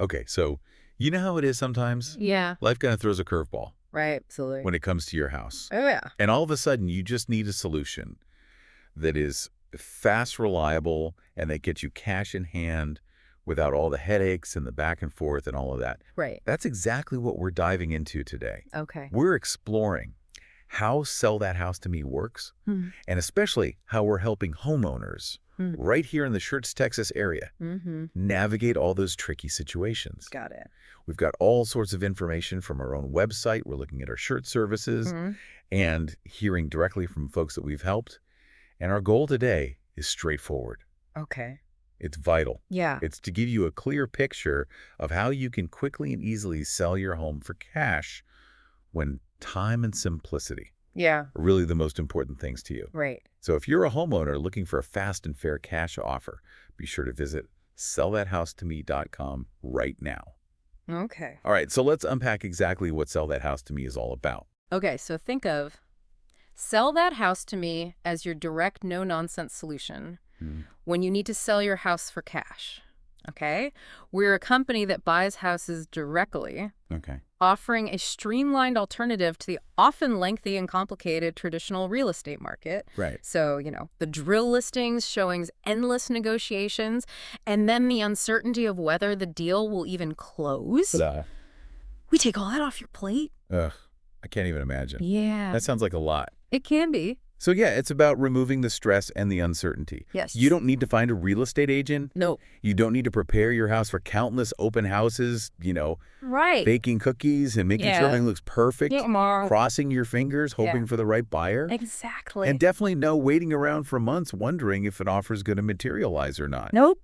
Okay, so you know how it is sometimes? Yeah. Life kind of throws a curveball Right. Absolutely. when it comes to your house. Oh, yeah. And all of a sudden, you just need a solution that is fast, reliable, and that gets you cash in hand without all the headaches and the back and forth and all of that. Right. That's exactly what we're diving into today. Okay. We're exploring how Sell That House to Me works, Hmm. and especially how we're helping homeowners Hmm. right here in the Schertz, Texas area Mm-hmm. navigate all those tricky situations. Got it. We've got all sorts of information from our own website. We're looking at our shirt services Hmm. and hearing directly from folks that we've helped. And our goal today is straightforward. Okay. It's vital. Yeah. It's to give you a clear picture of how you can quickly and easily sell your home for cash when time and simplicity Yeah. are really the most important things to you. Right. So if you're a homeowner looking for a fast and fair cash offer, be sure to visit sellthathouse2me.com right now. Okay. All right, so let's unpack exactly what Sell That House to Me is all about. Okay. So think of sell that house to me as your direct, no-nonsense solution when you need to sell your house for cash. Okay? We're a company that buys houses directly, Okay. offering a streamlined alternative to the often lengthy and complicated traditional real estate market. Right. So, the drill listings, showings, endless negotiations, and then the uncertainty of whether the deal will even close. We take all that off your plate. Ugh, I can't even imagine. Yeah. That sounds like a lot. It can be. So yeah, it's about removing the stress and the uncertainty. Yes. You don't need to find a real estate agent. No. You don't need to prepare your house for countless open houses, Right. baking cookies and making sure Yeah. everything looks perfect, Yeah, Mom. crossing your fingers, hoping Yeah. for the right buyer. Exactly. And definitely no waiting around for months wondering if an offer is going to materialize or not. Nope.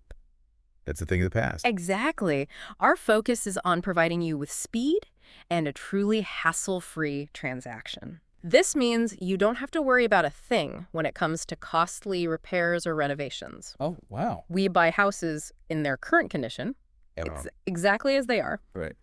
That's a thing of the past. Exactly. Our focus is on providing you with speed and a truly hassle-free transaction. This means you don't have to worry about a thing when it comes to costly repairs or renovations. Oh, wow. We buy houses in their current condition, exactly as they are. Right.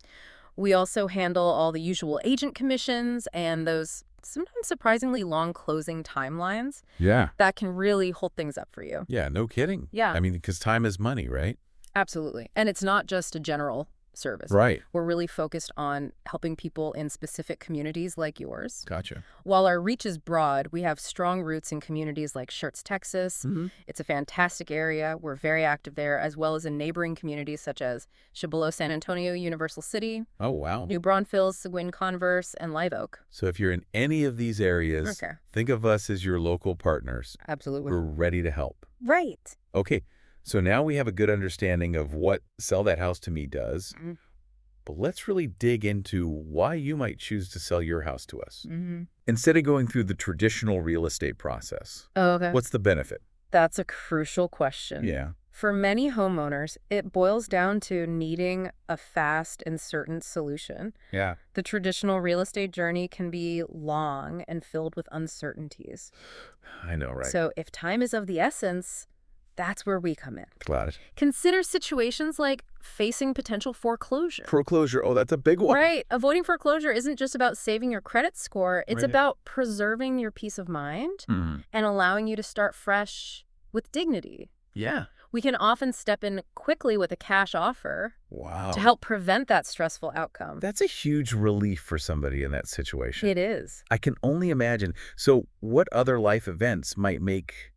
We also handle all the usual agent commissions and those sometimes surprisingly long closing timelines Yeah. that can really hold things up for you. Yeah, no kidding. Yeah. I mean, because time is money, right? Absolutely. And it's not just a general service. Right. We're really focused on helping people in specific communities like yours. Gotcha. While our reach is broad, we have strong roots in communities like Schertz, Texas. Mm-hmm. It's a fantastic area. We're very active there, as well as in neighboring communities such as Cibolo, San Antonio, Universal City, Oh, wow. New Braunfels, Seguin, Converse, and Live Oak. So if you're in any of these areas, Okay. think of us as your local partners. Absolutely. We're ready to help. Right. Okay, so now we have a good understanding of what Sell That House to Me does. Mm-hmm. But let's really dig into why you might choose to sell your house to us. Mm-hmm. Instead of going through the traditional real estate process, Oh, okay. what's the benefit? That's a crucial question. Yeah. For many homeowners, it boils down to needing a fast and certain solution. Yeah. The traditional real estate journey can be long and filled with uncertainties. I know, right? So if time is of the essence, that's where we come in. Got it. Consider situations like facing potential foreclosure. Foreclosure. Oh, that's a big one. Right. Avoiding foreclosure isn't just about saving your credit score. It's Right. about preserving your peace of mind Mhm. and allowing you to start fresh with dignity. Yeah. We can often step in quickly with a cash offer Wow. to help prevent that stressful outcome. That's a huge relief for somebody in that situation. It is. I can only imagine. So what other life events might make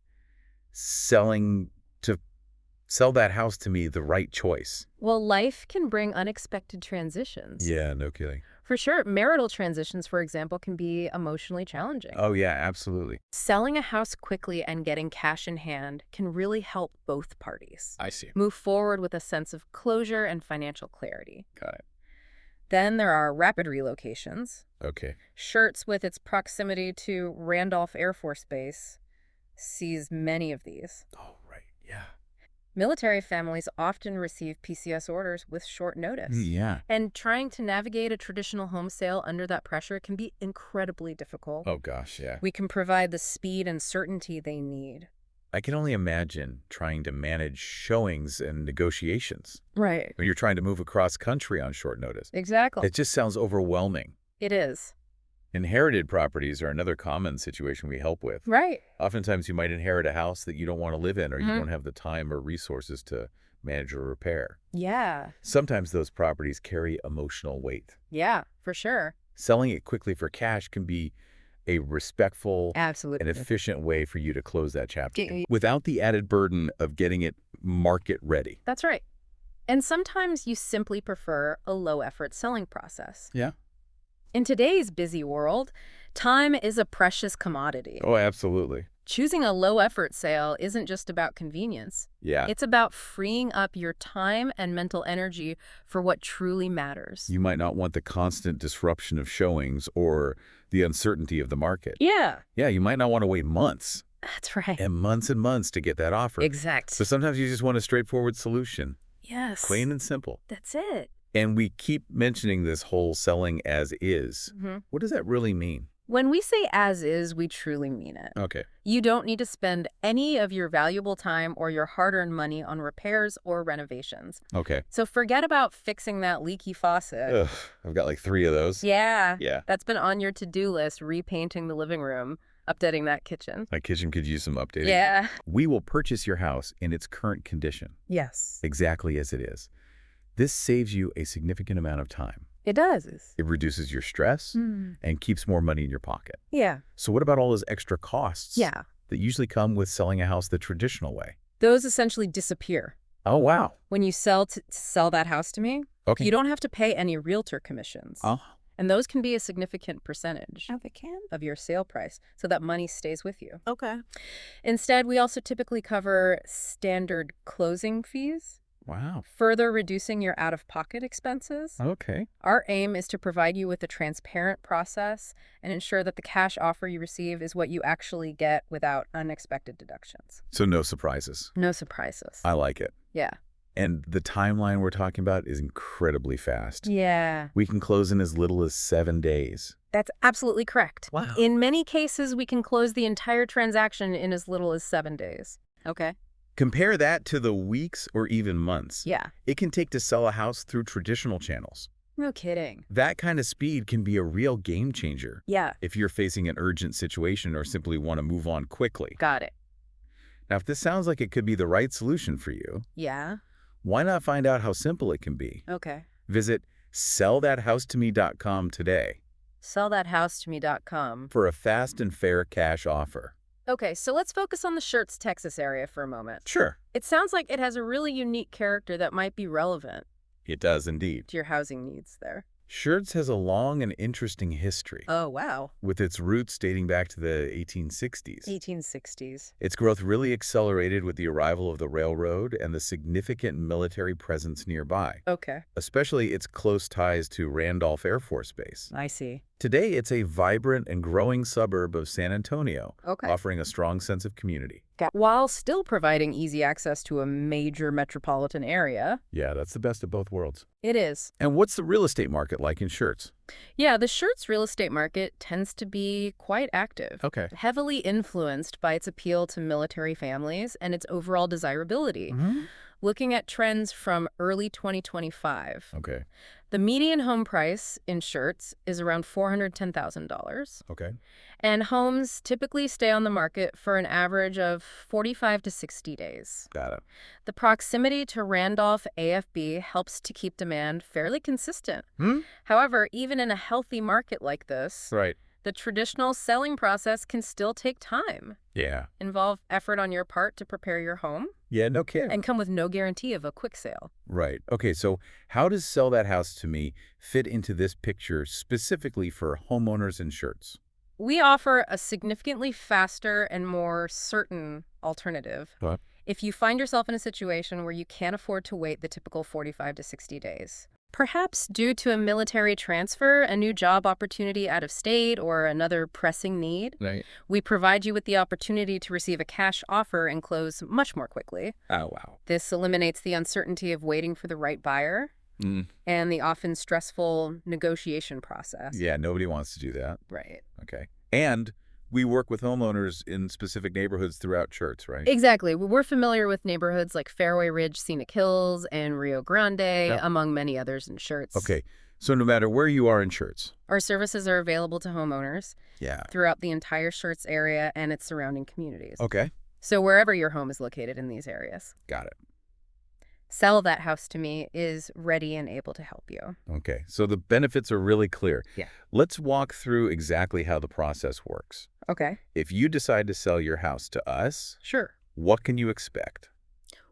sell that house to me the right choice? Well, life can bring unexpected transitions. Yeah, no kidding. For sure, marital transitions, for example, can be emotionally challenging. Oh, yeah, absolutely. Selling a house quickly and getting cash in hand can really help both parties I see. move forward with a sense of closure and financial clarity. Got it. Then there are rapid relocations. Okay. Schertz, with its proximity to Randolph Air Force Base, sees many of these. Oh, right. Yeah. Military families often receive PCS orders with short notice. Yeah. And trying to navigate a traditional home sale under that pressure can be incredibly difficult. Oh, gosh, yeah. We can provide the speed and certainty they need. I can only imagine trying to manage showings and negotiations Right. when you're trying to move across country on short notice. Exactly. It just sounds overwhelming. It is. Inherited properties are another common situation we help with. Right. Oftentimes you might inherit a house that you don't want to live in or you Mhm. don't have the time or resources to manage or repair. Yeah. Sometimes those properties carry emotional weight. Yeah, for sure. Selling it quickly for cash can be a respectful and Absolutely. efficient way for you to close that chapter Yeah. without the added burden of getting it market ready. That's right. And sometimes you simply prefer a low-effort selling process. Yeah. In today's busy world, time is a precious commodity. Oh, absolutely. Choosing a low-effort sale isn't just about convenience. Yeah. It's about freeing up your time and mental energy for what truly matters. You might not want the constant disruption of showings or the uncertainty of the market. Yeah, Yeah, you might not want to wait months that's right. and months to get that offer. Exact. So sometimes you just want a straightforward solution, Yes. plain and simple. That's it. And we keep mentioning this whole selling as is. What does that really mean? When we say as is, we truly mean it. Okay. You don't need to spend any of your valuable time or your hard-earned money on repairs or renovations. Okay. So forget about fixing that leaky faucet. Ugh, I've got like 3 of those. Yeah. Yeah. That's been on your to-do list, repainting the living room, updating that kitchen. My kitchen could use some updating. Yeah. We will purchase your house in its current condition, Yes. exactly as it is. This saves you a significant amount of time. It does. It reduces your stress and keeps more money in your pocket. Yeah. So what about all those extra costs Yeah. that usually come with selling a house the traditional way? Those essentially disappear. Oh, wow. When you sell that house to me, Okay. you don't have to pay any realtor commissions. Oh, And those can be a significant percentage Oh, they can? of your sale price, so that money stays with you. Okay. Instead, we also typically cover standard closing fees, wow. further reducing your out-of-pocket expenses. Okay. Our aim is to provide you with a transparent process and ensure that the cash offer you receive is what you actually get without unexpected deductions. So no surprises. No surprises. I like it. Yeah. And the timeline we're talking about is incredibly fast. Yeah. We can close in as little as 7 days. That's absolutely correct. Wow. In many cases, we can close the entire transaction in as little as 7 days. Okay. Compare that to the weeks or even months Yeah. it can take to sell a house through traditional channels. No kidding. That kind of speed can be a real game changer Yeah. if you're facing an urgent situation or simply want to move on quickly. Got it. Now, if this sounds like it could be the right solution for you, Yeah. why not find out how simple it can be? Okay. Visit sellthathouse-to-me.com today Sellthathouse-to-me.com. for a fast and fair cash offer. Okay, so let's focus on the Schertz, Texas area for a moment. Sure. It sounds like it has a really unique character that might be relevant It does indeed. to your housing needs there. Schertz has a long and interesting history, Oh, wow. with its roots dating back to the 1860s. 1860s. Its growth really accelerated with the arrival of the railroad and the significant military presence nearby, Okay, especially its close ties to Randolph Air Force Base. I see. Today, it's a vibrant and growing suburb of San Antonio, Okay. offering a strong sense of community. While still providing easy access to a major metropolitan area. Yeah, that's the best of both worlds. It is. And what's the real estate market like in Schertz? Yeah, the Schertz real estate market tends to be quite active. Okay. Heavily influenced by its appeal to military families and its overall desirability. Looking at trends from early 2025, Okay. the median home price in Schertz is around $410,000, Okay. and homes typically stay on the market for an average of 45 to 60 days. Got it. The proximity to Randolph AFB helps to keep demand fairly consistent. However, even in a healthy market like this, Right. the traditional selling process can still take time, Yeah. involve effort on your part to prepare your home, Yeah, no kidding. and come with no guarantee of a quick sale. Right. Okay, so how does Sell That House to Me fit into this picture specifically for homeowners in Schertz? We offer a significantly faster and more certain alternative What? if you find yourself in a situation where you can't afford to wait the typical 45 to 60 days. Perhaps due to a military transfer, a new job opportunity out of state, or another pressing need, Right. we provide you with the opportunity to receive a cash offer and close much more quickly. Oh, wow. This eliminates the uncertainty of waiting for the right buyer and the often stressful negotiation process. Yeah, nobody wants to do that. Right. Okay. And we work with homeowners in specific neighborhoods throughout Schertz, right? Exactly. We're familiar with neighborhoods like Fairway Ridge, Scenic Hills, and Rio Grande, among many others in Schertz. Okay. So no matter where you are in Schertz. Our services are available to homeowners Yeah. throughout the entire Schertz area and its surrounding communities. Okay. So wherever your home is located in these areas. Got it. Sell that house to me is ready and able to help you. Okay, so the benefits are really clear. Yeah. Let's walk through exactly how the process works. Okay. If you decide to sell your house to us, Sure. what can you expect?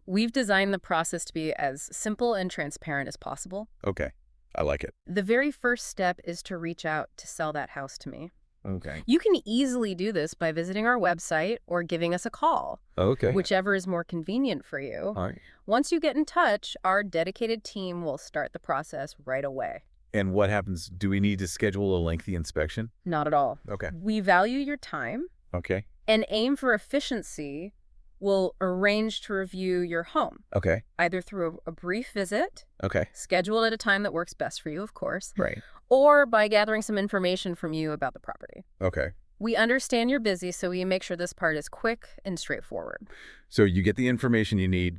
We've designed the process to be as simple and transparent as possible. Okay, I like it. The very first step is to reach out to sell that house to me. Okay. You can easily do this by visiting our website or giving us a call, Okay. whichever is more convenient for you. All right. Once you get in touch, our dedicated team will start the process right away. And what happens? Do we need to schedule a lengthy inspection? Not at all. Okay. We value your time Okay. and aim for efficiency. We'll arrange to review your home, Okay. either through a brief visit, Okay. scheduled at a time that works best for you, of course, Right. or by gathering some information from you about the property. Okay. We understand you're busy, so we make sure this part is quick and straightforward. So you get the information you need.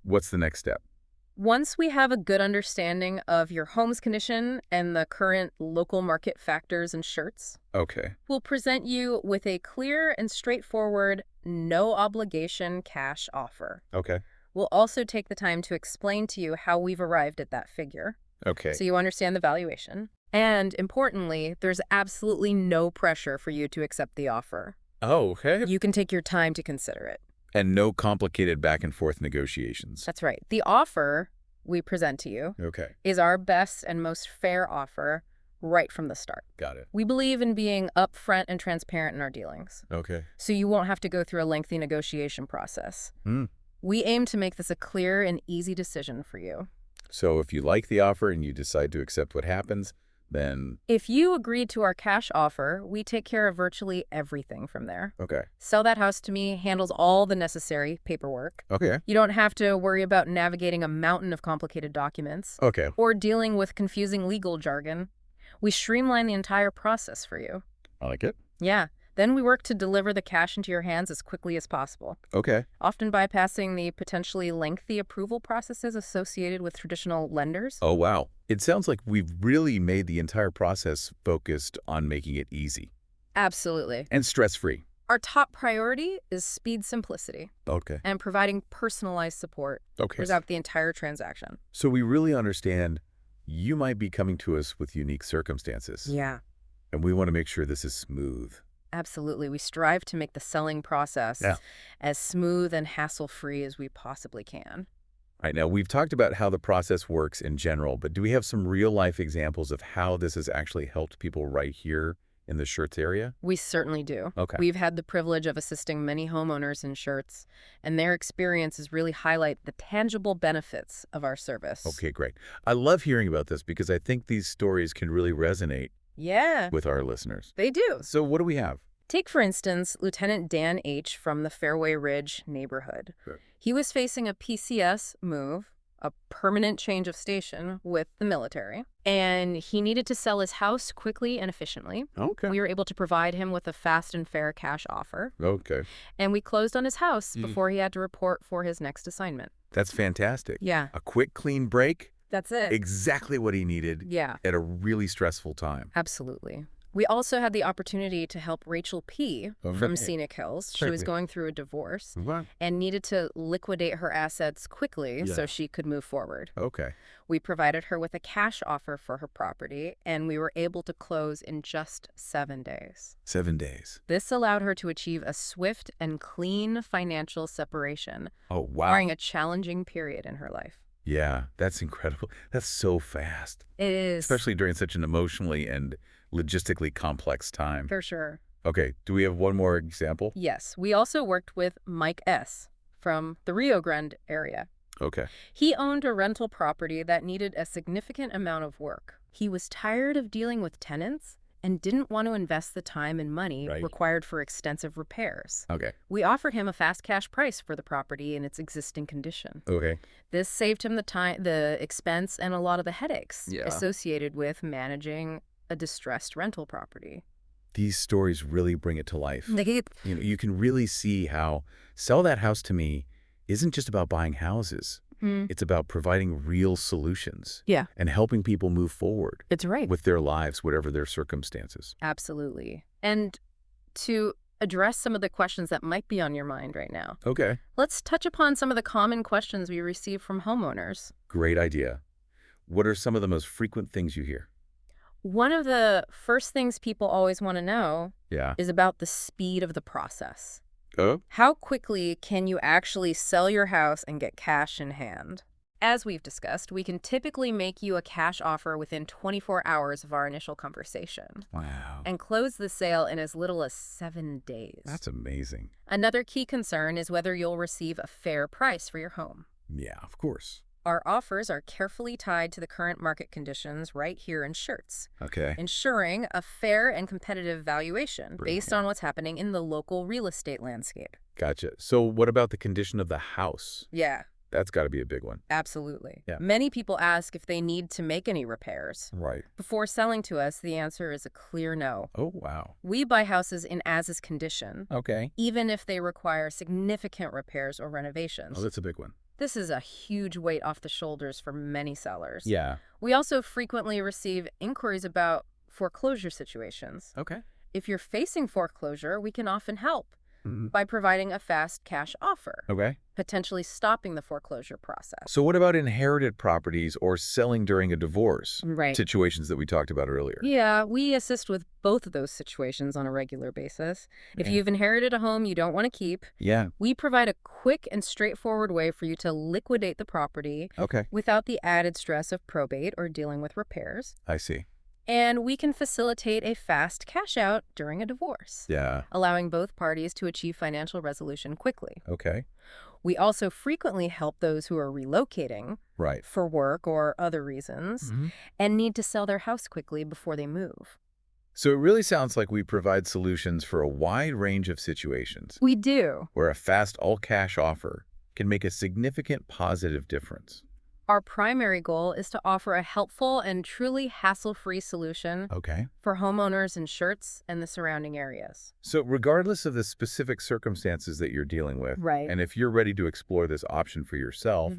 What's the next step? Once we have a good understanding of your home's condition and the current local market factors and Schertz, Okay. we'll present you with a clear and straightforward, no-obligation cash offer. Okay. We'll also take the time to explain to you how we've arrived at that figure, Okay. so you understand the valuation. And importantly, there's absolutely no pressure for you to accept the offer. Oh, okay. You can take your time to consider it. And no complicated back and forth negotiations. That's right. The offer we present to you Okay. is our best and most fair offer right from the start. Got it. We believe in being upfront and transparent in our dealings, Okay. so you won't have to go through a lengthy negotiation process. Hmm. We aim to make this a clear and easy decision for you. So if you like the offer and you decide to accept what happens, then... If you agree to our cash offer, we take care of virtually everything from there. Okay. Sell That House to Me handles all the necessary paperwork. Okay. You don't have to worry about navigating a mountain of complicated documents Okay. or dealing with confusing legal jargon. We streamline the entire process for you. I like it. Yeah. Then we work to deliver the cash into your hands as quickly as possible, Okay. often bypassing the potentially lengthy approval processes associated with traditional lenders. Oh, wow. It sounds like we've really made the entire process focused on making it easy Absolutely. and stress-free. Our top priority is speed, simplicity, Okay. and providing personalized support Okay. throughout the entire transaction. So we really understand you might be coming to us with unique circumstances. Yeah. And we want to make sure this is smooth. Absolutely. We strive to make the selling process Yeah. as smooth and hassle-free as we possibly can. All right, now we've talked about how the process works in general, but do we have some real-life examples of how this has actually helped people right here in the Schertz area? We certainly do. Okay. We've had the privilege of assisting many homeowners in Schertz, and their experiences really highlight the tangible benefits of our service. Okay, great. I love hearing about this because I think these stories can really resonate Yeah, with our listeners. they do. So what do we have? Take, for instance, Lieutenant Dan H. from the Fairway Ridge neighborhood. Sure. He was facing a PCS move, a permanent change of station with the military, and he needed to sell his house quickly and efficiently. Okay. We were able to provide him with a fast and fair cash offer, Okay. and we closed on his house before he had to report for his next assignment. That's fantastic. Yeah, A quick, clean break, that's it. exactly what he needed Yeah, at a really stressful time. absolutely. We also had the opportunity to help Rachel P. from Okay. Scenic Hills. She was Perfect. going through a divorce What? and needed to liquidate her assets quickly Yeah. so she could move forward. Okay. We provided her with a cash offer for her property, and we were able to close in just 7 days. 7 days. This allowed her to achieve a swift and clean financial separation, Oh, wow. during a challenging period in her life. Yeah, that's incredible. That's so fast, It is. especially during such an emotionally and logistically complex time. For sure. Okay, do we have one more example? Yes. We also worked with Mike S. from the Rio Grande area. Okay. He owned a rental property that needed a significant amount of work. He was tired of dealing with tenants and didn't want to invest the time and money Right. required for extensive repairs. Okay. We offered him a fast cash price for the property in its existing condition. Okay. This saved him the time, the expense, and a lot of the headaches Yeah. associated with managing a distressed rental property. These stories really bring it to life. You can really see how Sell That House to Me isn't just about buying houses. It's about providing real solutions. Yeah. And helping people move forward It's right. with their lives, whatever their circumstances. Absolutely. And to address some of the questions that might be on your mind right now. Okay. Let's touch upon some of the common questions we receive from homeowners. Great idea. What are some of the most frequent things you hear? One of the first things people always want to know Yeah. is about the speed of the process. Oh? How quickly can you actually sell your house and get cash in hand? As we've discussed, we can typically make you a cash offer within 24 hours of our initial conversation Wow. and close the sale in as little as 7 days. That's amazing. Another key concern is whether you'll receive a fair price for your home. Yeah, of course. Our offers are carefully tied to the current market conditions right here in Schertz, Okay. ensuring a fair and competitive valuation Brilliant. based on what's happening in the local real estate landscape. Gotcha. So what about the condition of the house? Yeah, That's got to be a big one. absolutely. Yeah. Many people ask if they need to make any repairs. Right. Before selling to us, the answer is a clear no. Oh, wow. We buy houses in as-is condition, Okay. even if they require significant repairs or renovations. Oh, that's a big one. This is a huge weight off the shoulders for many sellers. Yeah. We also frequently receive inquiries about foreclosure situations. Okay. If you're facing foreclosure, we can often help Mhm. by providing a fast cash offer, Okay. potentially stopping the foreclosure process. So what about inherited properties or selling during a divorce? Right. Situations that we talked about earlier. Yeah, we assist with both of those situations on a regular basis. If Yeah. you've inherited a home you don't want to keep, Yeah. we provide a quick and straightforward way for you to liquidate the property Okay. without the added stress of probate or dealing with repairs. I see. And we can facilitate a fast cash out during a divorce, Yeah. allowing both parties to achieve financial resolution quickly. Okay. We also frequently help those who are relocating Right. for work or other reasons Mhm. and need to sell their house quickly before they move. So it really sounds like we provide solutions for a wide range of situations We do. where a fast all-cash offer can make a significant positive difference. Our primary goal is to offer a helpful and truly hassle-free solution Okay. for homeowners in Schertz and the surrounding areas. So regardless of the specific circumstances that you're dealing with, Right. and if you're ready to explore this option for yourself,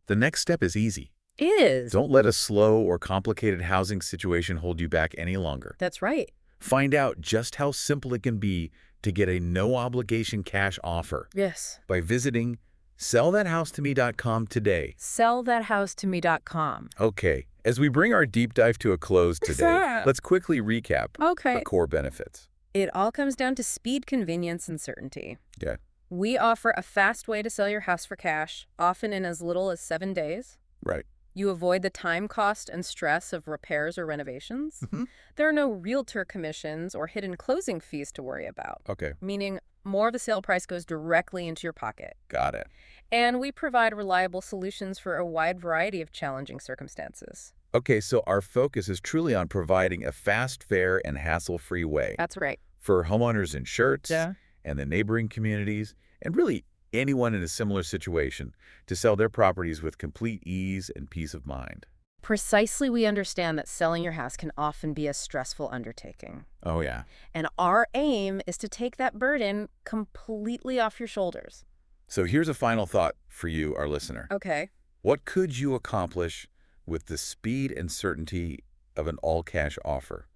the next step is easy. It is. Don't let a slow or complicated housing situation hold you back any longer. That's right. Find out just how simple it can be to get a no-obligation cash offer Yes. by visiting sellthathouse-to-me.com today. Sellthathouse-to-me.com. Okay, as we bring our deep dive to a close today, let's quickly recap Okay. the core benefits. It all comes down to speed, convenience, and certainty. Yeah. We offer a fast way to sell your house for cash, often in as little as 7 days. Right. You avoid the time cost and stress of repairs or renovations. Mhm. There are no realtor commissions or hidden closing fees to worry about, Okay, meaning more of the sale price goes directly into your pocket. got it. And we provide reliable solutions for a wide variety of challenging circumstances. Okay, so our focus is truly on providing a fast, fair, and hassle-free way That's right. for homeowners in Schertz Yeah. and the neighboring communities, and really anyone in a similar situation, to sell their properties with complete ease and peace of mind. Precisely, we understand that selling your house can often be a stressful undertaking. Oh, yeah. And our aim is to take that burden completely off your shoulders. So here's a final thought for you, our listener. Okay. What could you accomplish with the speed and certainty of an all-cash offer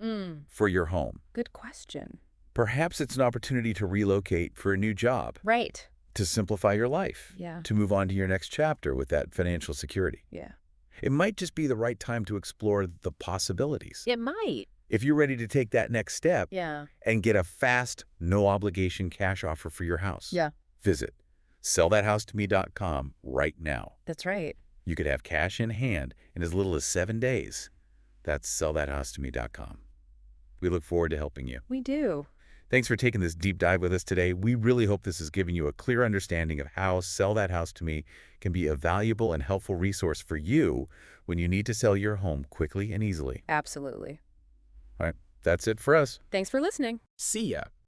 for your home? Good question. Perhaps it's an opportunity to relocate for a new job, Right. to simplify your life, Yeah. to move on to your next chapter with that financial security. Yeah. It might just be the right time to explore the possibilities. It might. If you're ready to take that next step Yeah. and get a fast, no-obligation cash offer for your house, Yeah. visit sellthathouse-to-me.com right now. That's right. You could have cash in hand in as little as 7 days. That's sellthathouse-to-me.com. We look forward to helping you. We do. Thanks for taking this deep dive with us today. We really hope this has given you a clear understanding of how Sell That House to Me can be a valuable and helpful resource for you when you need to sell your home quickly and easily. Absolutely. All right, that's it for us. Thanks for listening. See ya.